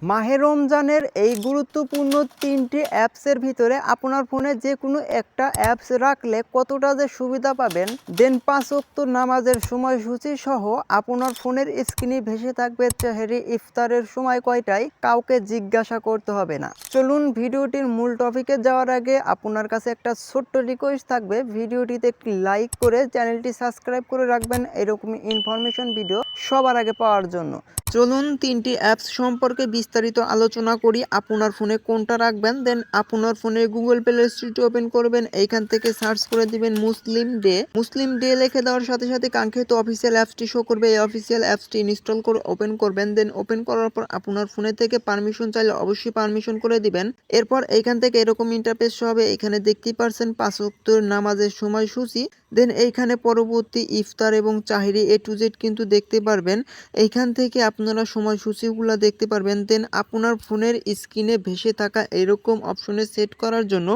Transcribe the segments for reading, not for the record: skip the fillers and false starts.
মাহে রমজানের এই গুরুত্বপূর্ণ 3টি অ্যাপসের ভিতরে আপনার ফোনে যে কোনো একটা অ্যাপস রাখলে কতটা যে সুবিধা পাবেন, দেন 5 ওয়াক্ত নামাজের সময়সূচি সহ আপনার ফোনের স্ক্রিনে ভেসে থাকবে সেহরি ইফতারের সময় কয়টায়, কাউকে জিজ্ঞাসা করতে হবে না। চলুন ভিডিওটির মূল টপিকে যাওয়ার আগে আপনার কাছে একটা ছোট্ট রিকোয়েস্ট থাকবে, ভিডিওটিতে একটি লাইক করে চ্যানেলটি সাবস্ক্রাইব করে রাখবেন এরকমই ইনফরমেশন ভিডিও সবার আগে পাওয়ার জন্য। চলুন 3টি অ্যাপস সম্পর্কে বিস্তারিত আলোচনা করি। আপনার ফোনে কোনটা রাখবেন, দেন আপনার ফোনে গুগল প্লে স্টোরটি ওপেন করবেন, এইখান থেকে সার্চ করে দিবেন মুসলিম ডে লিখে দেওয়ার সাথে সাথে কাঙ্ক্ষিত অফিসিয়াল অ্যাপসটি শো করবে। এই অফিসিয়াল অ্যাপসটি ইনস্টল করে ওপেন করবেন, দেন ওপেন করার পর আপনার ফোনে থেকে পারমিশন চাইলে অবশ্যই পারমিশন করে দিবেন। এরপর এইখান থেকে এরকম ইন্টারফেস হবে, এখানে দেখতেই পারছেন 5 ওয়াক্তের নামাজের সময়সূচি, দেন এইখানে পরবর্তী ইফতার এবং চাহিরি A to Z কিন্তু দেখতে পারবেন। এইখান থেকে আপনারা সময়সূচিগুলো দেখতে পারবেন। দেন আপনার ফোনের স্ক্রিনে ভেসে থাকা এরকম অপশনে সেট করার জন্য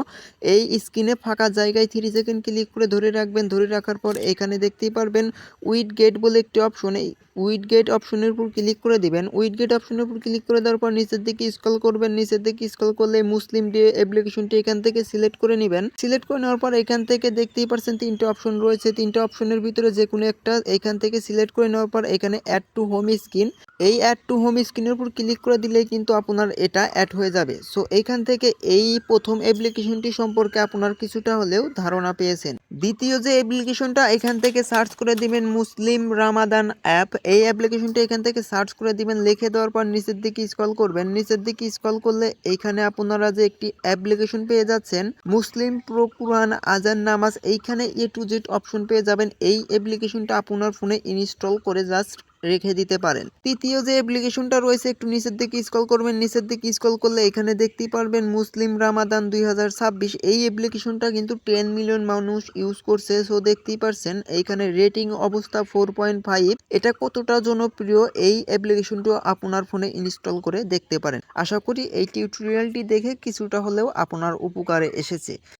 এই স্ক্রিনে ফাঁকা জায়গায় 3 সেকেন্ড ক্লিক করে ধরে রাখবেন। ধরে রাখার পর এখানে দেখতেই পারবেন উইড গেট বলে একটি অপশন, এই উইড গেট অপশনের উপর ক্লিক করে দিবেন। উইড গেট অপশনের উপর ক্লিক করে দেওয়ার পর নিচের দিকে স্ক্রল করবেন। নিচের দিকে স্ক্রল করলে মুসলিম ডে অ্যাপ্লিকেশনটি এখান থেকে সিলেক্ট করে নেবেন। সিলেক্ট করে নেওয়ার পর এখান থেকে দেখতেই পারছেন 3টে অপশন রয়েছে। 3টে অপশনের ভিতরে যে কোনো একটা এখান থেকে সিলেক্ট করে নেওয়ার পর এখানে অ্যাড টু হোম স্ক্রিন, এই অ্যাড টু হোম স্ক্রিনের উপর ক্লিক করে দিলেই কিন্তু আপনার এটা অ্যাড হয়ে যাবে। সো এইখান থেকে এই প্রথম অ্যাপ্লিকেশনটি সম্পর্কে আপনার কিছুটা হলেও ধারণা পেয়েছেন। দ্বিতীয় যে অ্যাপ্লিকেশনটা, এখান থেকে সার্চ করে দিবেন মুসলিম রামাদান অ্যাপ। এই অ্যাপ্লিকেশনটা এখান থেকে সার্চ করে দিবেন, লিখে দেওয়ার পর নিচের দিকে স্ক্রল করবেন। নিচের দিকে স্ক্রল করলে এইখানে আপনারা যে একটি অ্যাপ্লিকেশন পেয়ে যাচ্ছেন মুসলিম প্রো কুরআন আজান নামাজ, এইখানে A to Z অপশন পেয়ে যাবেন। এই অ্যাপ্লিকেশনটা আপনার ফোনে ইনস্টল করে জাস্ট রেখে দিতে পারেন। তৃতীয় যে অ্যাপ্লিকেশনটা রয়েছে, একটু নিচের দিকে স্ক্রল করবেন। নিচের দিকে স্ক্রল করলে এখানে দেখতেই পারবেন মুসলিম রামাদান 2026। এই অ্যাপ্লিকেশনটা কিন্তু 10 মিলিয়ন মানুষ ইউজ করছে। সো দেখতেই পারছেন এইখানে রেটিং অবস্থা 4.5। এটা কতটা জনপ্রিয়, এই অ্যাপ্লিকেশনটা আপনার ফোনে ইনস্টল করে দেখতে পারেন। আশা করি এই টিউটোরিয়ালটি দেখে কিছুটা হলেও আপনার উপকারে এসেছে।